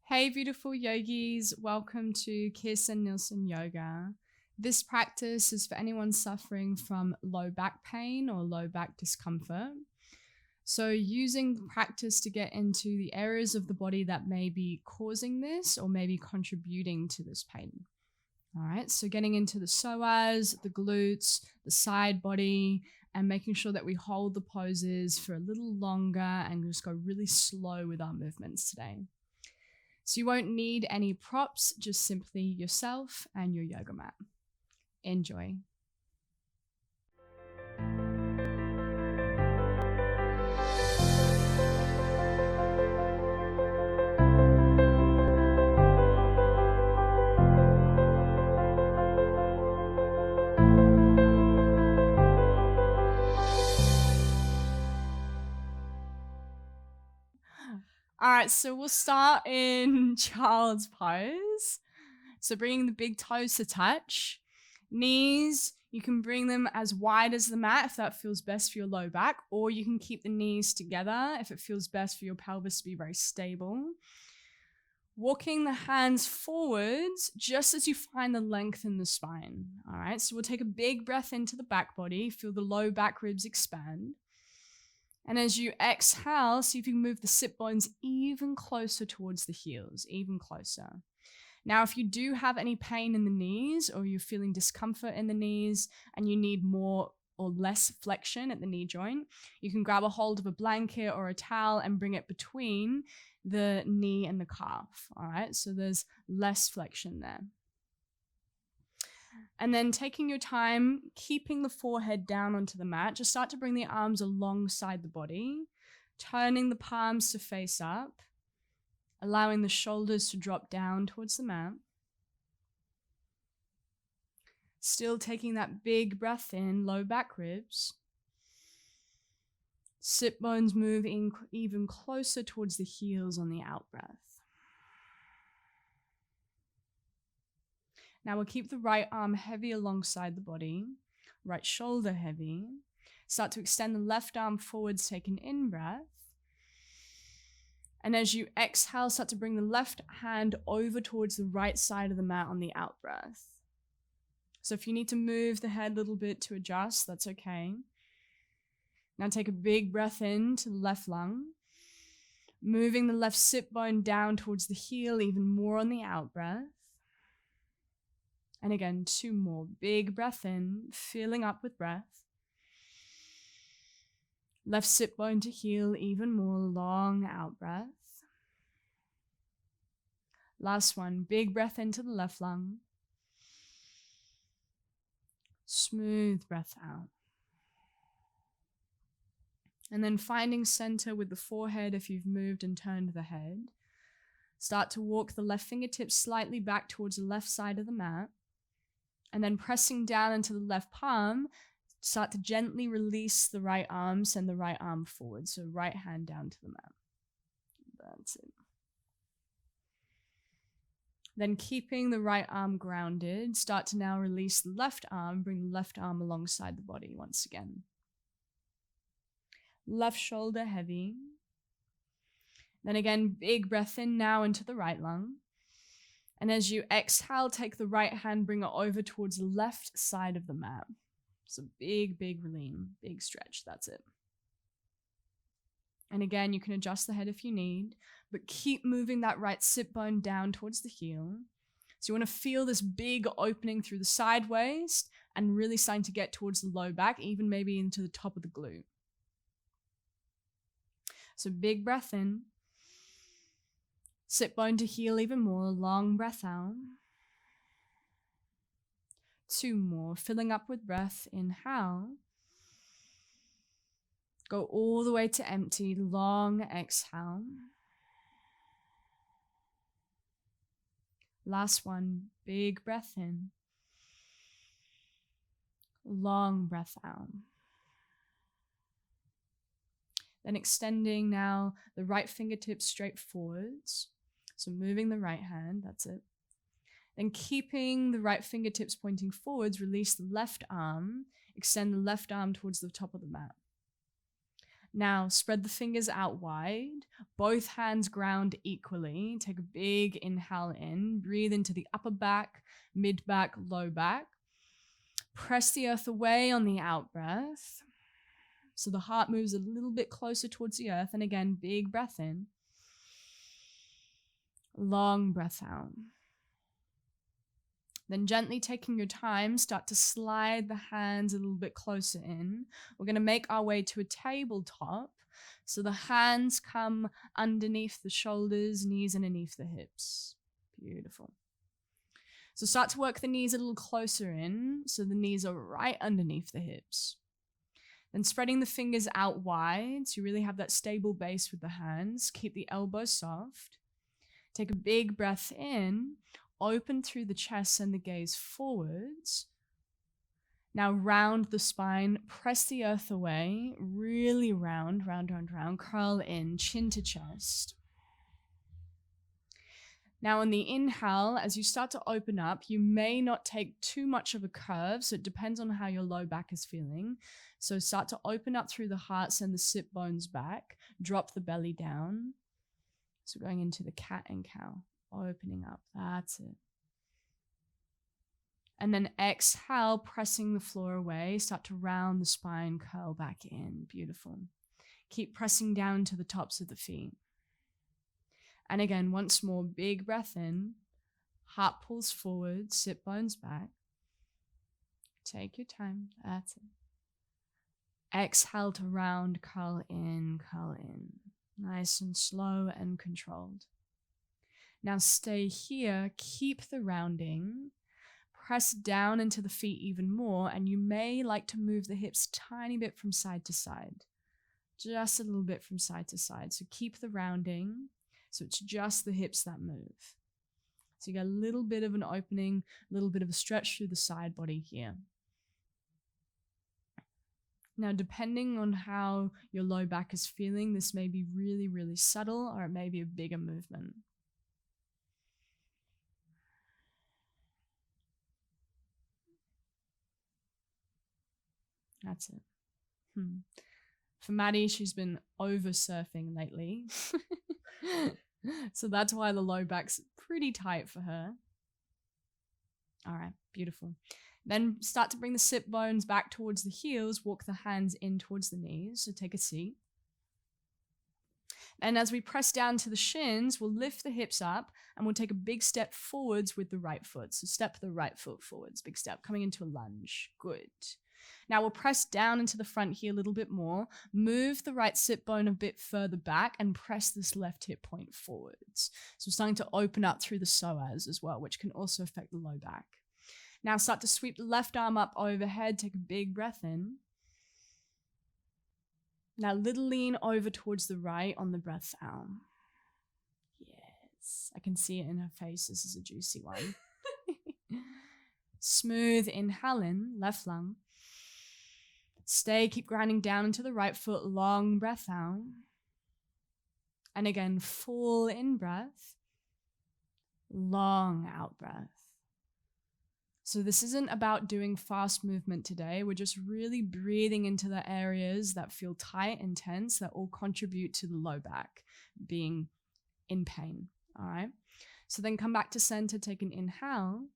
Hey, beautiful yogis. Welcome to Kirsten Nielsen Yoga. This practice is for anyone suffering from low back pain or low back discomfort. So using the practice to get into the areas of the body that may be causing this or maybe contributing to this pain. All right, so getting into the psoas, the glutes, the side body, and making sure that we hold the poses for a little longer and just go really slow with our movements today. So you won't need any props, just simply yourself and your yoga mat. Enjoy. All right, so we'll start in child's pose. So bringing the big toes to touch. Knees, you can bring them as wide as the mat if that feels best for your low back, or you can keep the knees together if it feels best for your pelvis to be very stable. Walking the hands forwards just as you find the length in the spine. All right, so we'll take a big breath into the back body, feel the low back ribs expand. And as you exhale, see if you can move the sit bones even closer towards the heels, even closer. Now, if you do have any pain in the knees or you're feeling discomfort in the knees and you need more or less flexion at the knee joint, you can grab a hold of a blanket or a towel and bring it between the knee and the calf. All right, so there's less flexion there. And then taking your time, keeping the forehead down onto the mat, just start to bring the arms alongside the body, turning the palms to face up, allowing the shoulders to drop down towards the mat. Still taking that big breath in, low back ribs. Sit bones moving even closer towards the heels on the out breath. Now we'll keep the right arm heavy alongside the body, right shoulder heavy. Start to extend the left arm forwards, take an in-breath. And as you exhale, start to bring the left hand over towards the right side of the mat on the out-breath. So if you need to move the head a little bit to adjust, that's okay. Now take a big breath in to the left lung, moving the left sit bone down towards the heel, even more on the out-breath. And again, 2 more. Big breath in, filling up with breath. Left sit bone to heel, even more. Long out breath. Last one. Big breath into the left lung. Smooth breath out. And then finding center with the forehead if you've moved and turned the head. Start to walk the left fingertips slightly back towards the left side of the mat. And then pressing down into the left palm, start to gently release the right arm, send the right arm forward. So right hand down to the mat. That's it. Then keeping the right arm grounded, start to now release the left arm, bring the left arm alongside the body once again. Left shoulder heavy. Then again, big breath in now into the right lung. And as you exhale, take the right hand, bring it over towards the left side of the mat. So big, big lean, big stretch, that's it. And again, you can adjust the head if you need, but keep moving that right sit bone down towards the heel. So you want to feel this big opening through the side waist and really starting to get towards the low back, even maybe into the top of the glute. So big breath in. Sit bone to heel even more, long breath out. 2 more, filling up with breath, inhale. Go all the way to empty, long exhale. Last one, big breath in. Long breath out. Then extending now the right fingertips straight forwards. So moving the right hand, that's it. Then keeping the right fingertips pointing forwards, release the left arm, extend the left arm towards the top of the mat. Now, spread the fingers out wide, both hands ground equally. Take a big inhale in, breathe into the upper back, mid back, low back. Press the earth away on the out breath. So the heart moves a little bit closer towards the earth. And again, big breath in. Long breath out. Then gently taking your time, start to slide the hands a little bit closer in. We're going to make our way to a tabletop. So the hands come underneath the shoulders, knees underneath the hips. Beautiful. So start to work the knees a little closer in. So the knees are right underneath the hips. Then spreading the fingers out wide. So you really have that stable base with the hands. Keep the elbows soft. Take a big breath in. Open through the chest, send the gaze forwards. Now round the spine, press the earth away, really round, curl in, chin to chest. Now on the inhale, as you start to open up, you may not take too much of a curve, so it depends on how your low back is feeling. So start to open up through the heart, send the sit bones back, drop the belly down. So going into the cat and cow. Opening up, that's it. And then exhale, pressing the floor away. Start to round the spine, curl back in. Beautiful. Keep pressing down to the tops of the feet. And again, once more, big breath in. Heart pulls forward, sit bones back. Take your time, that's it. Exhale to round, curl in, curl in. Nice and slow and controlled. Now stay here, keep the rounding, press down into the feet even more, and you may like to move the hips a tiny bit from side to side. Just a little bit from side to side. So keep the rounding, so it's just the hips that move. So you get a little bit of an opening, a little bit of a stretch through the side body here. Now, depending on how your low back is feeling, this may be really, really subtle, or it may be a bigger movement. That's it. For Maddie, she's been over surfing lately. So that's why the low back's pretty tight for her. All right, beautiful. Then start to bring the sit bones back towards the heels, walk the hands in towards the knees, so take a seat. And as we press down to the shins, we'll lift the hips up and we'll take a big step forwards with the right foot. So step the right foot forwards, big step, coming into a lunge. Good. Now we'll press down into the front here a little bit more, move the right sit bone a bit further back and press this left hip point forwards. So we're starting to open up through the psoas as well, which can also affect the low back. Now start to sweep the left arm up overhead, take a big breath in. Now little lean over towards the right on the breath out. Yes, I can see it in her face. This is a juicy one. Smooth inhale in, left lung. Stay, keep grinding down into the right foot, long breath out. And again, full in breath, long out breath. So this isn't about doing fast movement today. We're just really breathing into the areas that feel tight and tense that all contribute to the low back being in pain, all right? So then come back to center, take an inhale.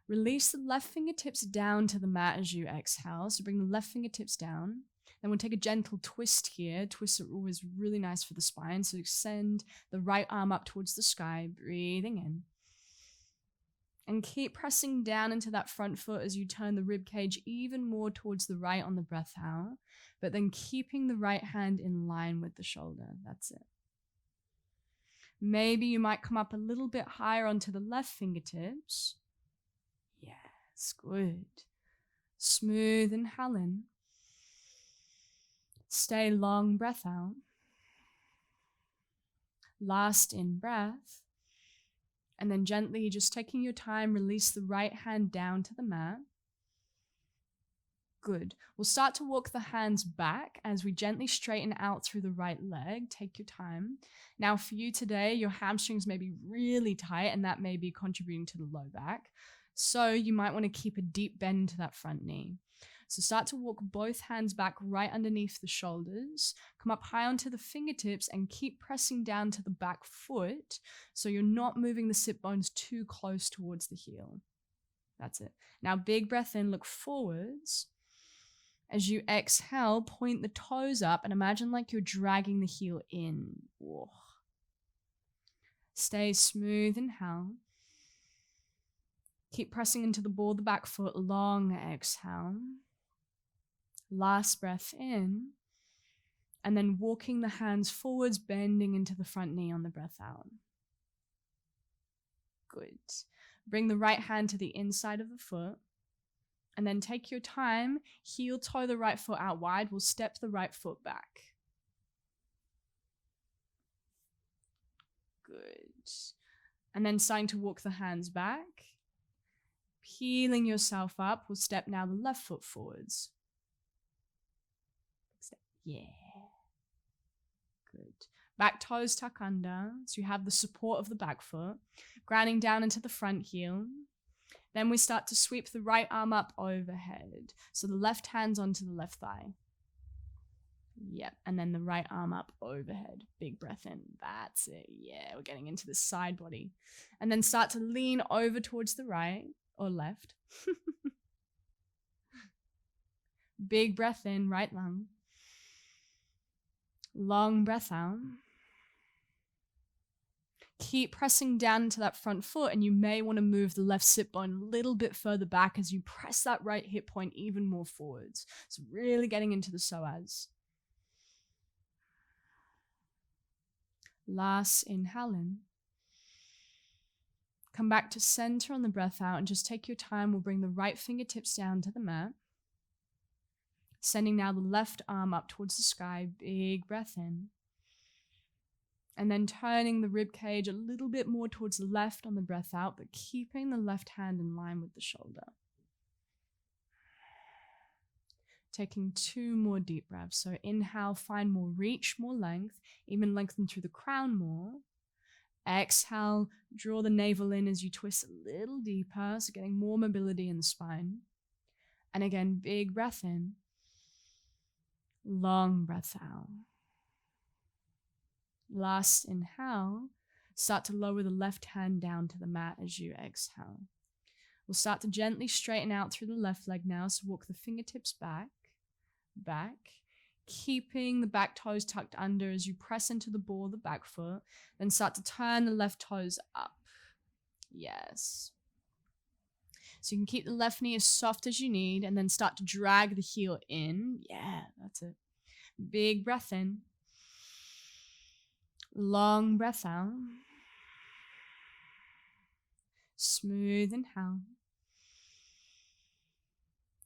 Release the left fingertips down to the mat as you exhale. So bring the left fingertips down. Then we'll take a gentle twist here. Twists are always really nice for the spine. So extend the right arm up towards the sky, breathing in. And keep pressing down into that front foot as you turn the rib cage even more towards the right on the breath out, but then keeping the right hand in line with the shoulder. That's it. Maybe you might come up a little bit higher onto the left fingertips. Yes, good. Smooth inhale in. Stay long breath out. Last in breath. And then gently, just taking your time, release the right hand down to the mat. Good. We'll start to walk the hands back as we gently straighten out through the right leg. Take your time. Now for you today, your hamstrings may be really tight and that may be contributing to the low back. So you might want to keep a deep bend to that front knee. So start to walk both hands back right underneath the shoulders, come up high onto the fingertips and keep pressing down to the back foot so you're not moving the sit bones too close towards the heel. That's it. Now big breath in, look forwards. As you exhale, point the toes up and imagine like you're dragging the heel in. Whoa. Stay smooth, inhale. Keep pressing into the ball of the back foot, long exhale. Last breath in. And then walking the hands forwards, bending into the front knee on the breath out. Good. Bring the right hand to the inside of the foot. And then take your time, heel toe the right foot out wide. We'll step the right foot back. Good. And then starting to walk the hands back. Peeling yourself up, we'll step now the left foot forwards. Yeah. Good. Back toes tuck under, so you have the support of the back foot. Grounding down into the front heel. Then we start to sweep the right arm up overhead. So the left hand's onto the left thigh. Yep, and then the right arm up overhead. Big breath in. That's it. Yeah, we're getting into the side body. And then start to lean over towards the right or left. Big breath in, right lung. Long breath out. Keep pressing down into that front foot, and you may want to move the left sit bone a little bit further back as you press that right hip point even more forwards. So really getting into the psoas. Last inhale in. Come back to center on the breath out and just take your time. We'll bring the right fingertips down to the mat. Sending now the left arm up towards the sky. Big breath in. And then turning the rib cage a little bit more towards the left on the breath out, but keeping the left hand in line with the shoulder. Taking 2 more deep breaths. So inhale, find more reach, more length, even lengthen through the crown more. Exhale, draw the navel in as you twist a little deeper, so getting more mobility in the spine. And again, big breath in. Long breath out. Last inhale, start to lower the left hand down to the mat as you exhale. We'll start to gently straighten out through the left leg now, so walk the fingertips back, keeping the back toes tucked under as you press into the ball of the back foot, then start to turn the left toes up. Yes. So you can keep the left knee as soft as you need and then start to drag the heel in. Yeah, that's it. Big breath in. Long breath out. Smooth inhale.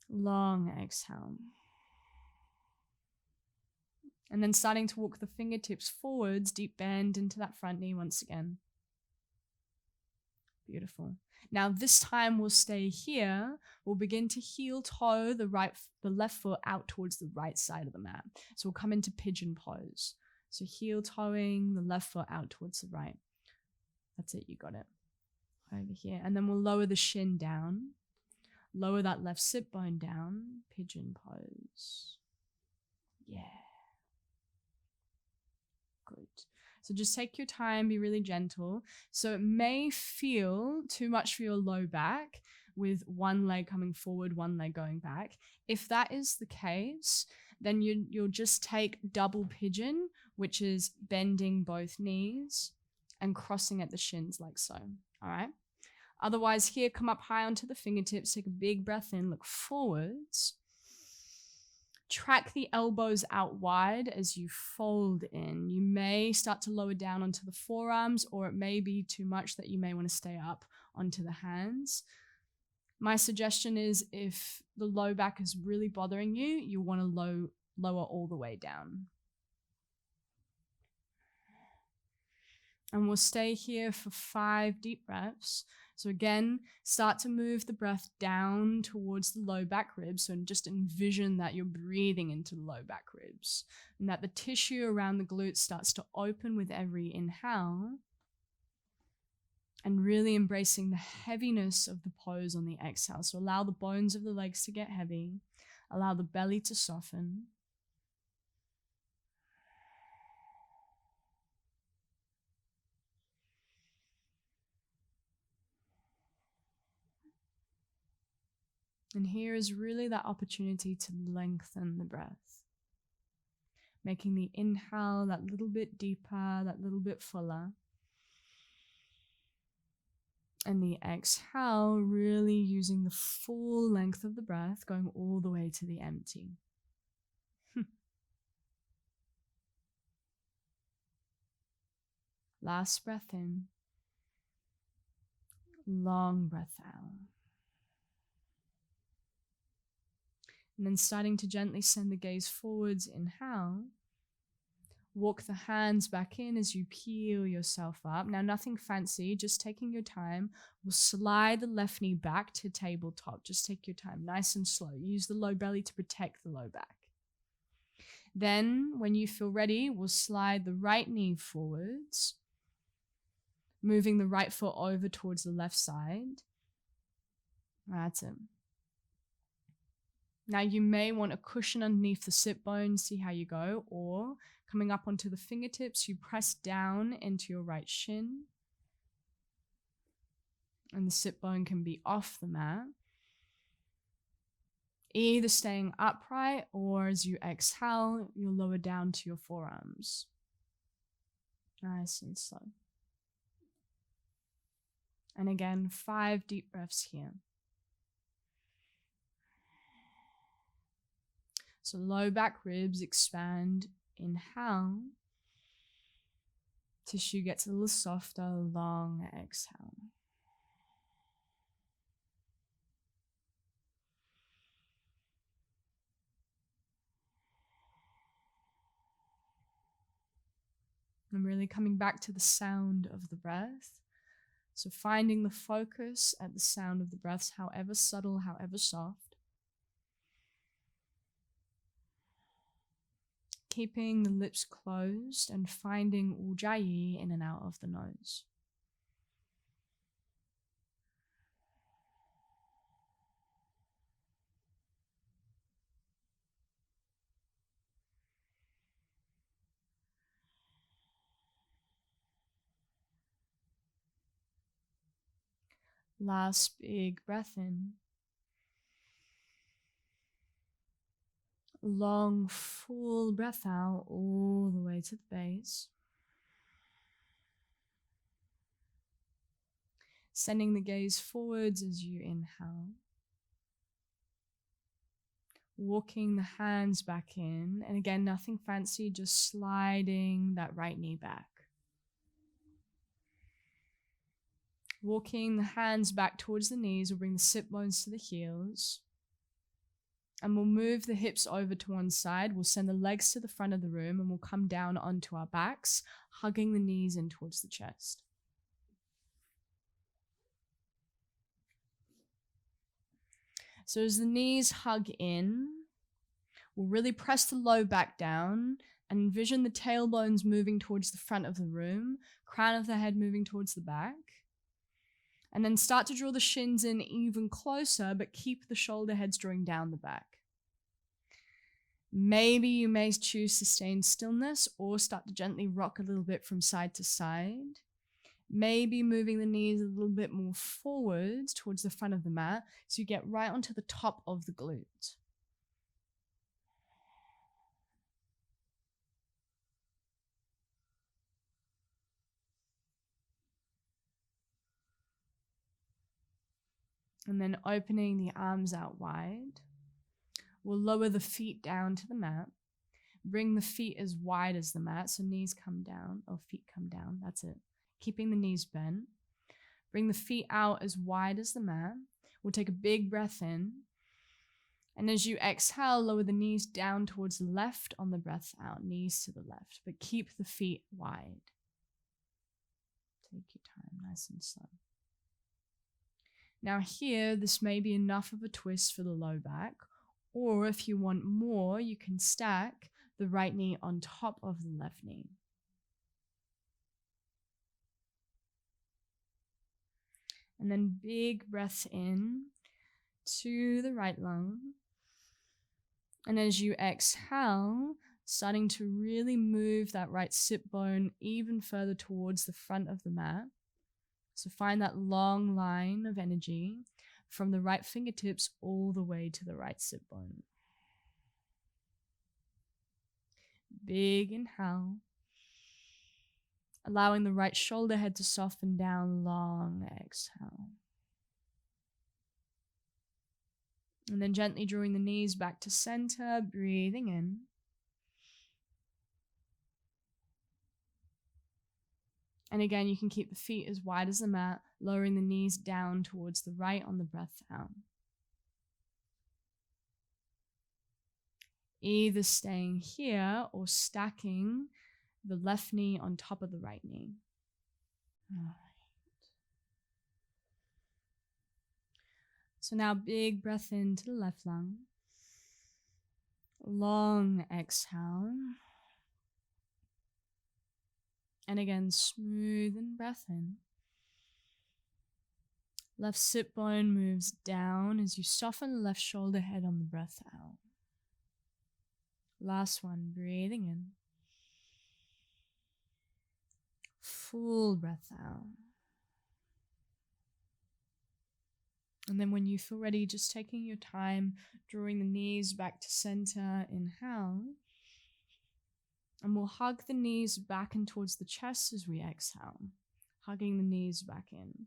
Long exhale. And then starting to walk the fingertips forwards, deep bend into that front knee once again. Beautiful. Now this time we'll stay here. We'll begin to heel toe the left foot out towards the right side of the mat. So we'll come into pigeon pose. So heel toeing the left foot out towards the right. That's it, you got it. Over here. And then we'll lower the shin down. Lower that left sit bone down. Pigeon pose. Yeah. Good. So just take your time, be really gentle. So it may feel too much for your low back with one leg coming forward, one leg going back. If that is the case, then you'll just take double pigeon, which is bending both knees and crossing at the shins like so. All right. Otherwise, here, come up high onto the fingertips, take a big breath in, look forwards. Track the elbows out wide as you fold in. You may start to lower down onto the forearms, or it may be too much that you may want to stay up onto the hands. My suggestion is if the low back is really bothering you, you want to lower all the way down. And we'll stay here for 5 deep breaths. So again, start to move the breath down towards the low back ribs. So just envision that you're breathing into the low back ribs and that the tissue around the glutes starts to open with every inhale, and really embracing the heaviness of the pose on the exhale. So allow the bones of the legs to get heavy. Allow the belly to soften. And here is really that opportunity to lengthen the breath, making the inhale that little bit deeper, that little bit fuller. And the exhale, really using the full length of the breath, going all the way to the empty. Last breath in. Long breath out. And then starting to gently send the gaze forwards, inhale. Walk the hands back in as you peel yourself up. Now, nothing fancy, just taking your time. We'll slide the left knee back to tabletop. Just take your time, nice and slow. Use the low belly to protect the low back. Then, when you feel ready, we'll slide the right knee forwards, moving the right foot over towards the left side. That's it. Now you may want a cushion underneath the sit bone, see how you go, or coming up onto the fingertips, you press down into your right shin, and the sit bone can be off the mat. Either staying upright, or as you exhale, you'll lower down to your forearms. Nice and slow. And again, 5 deep breaths here. So low back ribs expand, inhale. Tissue gets a little softer, long exhale. And really coming back to the sound of the breath. So finding the focus at the sound of the breaths, however subtle, however soft. Keeping the lips closed and finding ujjayi in and out of the nose. Last big breath in. Long, full breath out all the way to the base. Sending the gaze forwards as you inhale. Walking the hands back in. And again, nothing fancy, just sliding that right knee back. Walking the hands back towards the knees, we'll bring the sit bones to the heels. And we'll move the hips over to one side. We'll send the legs to the front of the room and we'll come down onto our backs, hugging the knees in towards the chest. So as the knees hug in, we'll really press the low back down and envision the tailbones moving towards the front of the room, crown of the head moving towards the back. And then start to draw the shins in even closer, but keep the shoulder heads drawing down the back. Maybe you may choose sustained stillness or start to gently rock a little bit from side to side. Maybe moving the knees a little bit more forwards towards the front of the mat so you get right onto the top of the glutes. And then opening the arms out wide. We'll lower the feet down to the mat. Bring the feet as wide as the mat, so knees come down, or feet come down, that's it. Keeping the knees bent. Bring the feet out as wide as the mat. We'll take a big breath in. And as you exhale, lower the knees down towards the left on the breath out, knees to the left, but keep the feet wide. Take your time, nice and slow. Now here, this may be enough of a twist for the low back, or if you want more, you can stack the right knee on top of the left knee. And then big breath in to the right lung. And as you exhale, starting to really move that right sit bone even further towards the front of the mat. So find that long line of energy from the right fingertips all the way to the right sit bone. Big inhale. Allowing the right shoulder head to soften down, long exhale. And then gently drawing the knees back to center, breathing in. And again, you can keep the feet as wide as the mat, lowering the knees down towards the right on the breath out. Either staying here or stacking the left knee on top of the right knee. All right. So now big breath into the left lung. Long exhale. And again, smooth and breath in. Left sit bone moves down as you soften the left shoulder head on the breath out. Last one, breathing in. Full breath out. And then when you feel ready, just taking your time, drawing the knees back to center, inhale. And we'll hug the knees back and towards the chest as we exhale, hugging the knees back in.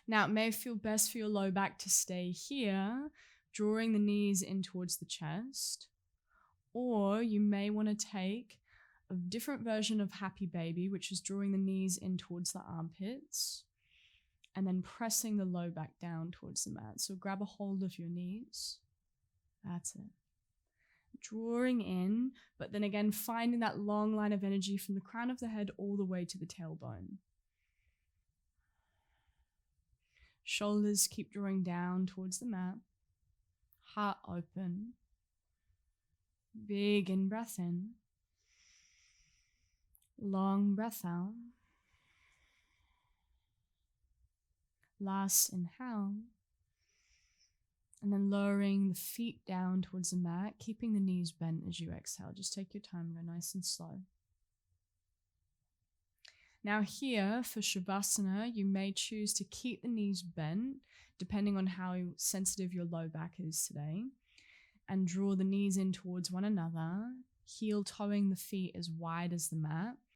Now, it may feel best for your low back to stay here, drawing the knees in towards the chest. Or you may want to take a different version of Happy Baby, which is drawing the knees in towards the armpits and then pressing the low back down towards the mat. So grab a hold of your knees. That's it. Drawing in, but then again, finding that long line of energy from the crown of the head all the way to the tailbone. Shoulders keep drawing down towards the mat. Heart open. Big in-breath in. Long breath out. Last inhale. And then lowering the feet down towards the mat, keeping the knees bent as you exhale. Just take your time, go nice and slow. Now here, for Shavasana, you may choose to keep the knees bent, depending on how sensitive your low back is today, and draw the knees in towards one another, heel toeing the feet as wide as the mat,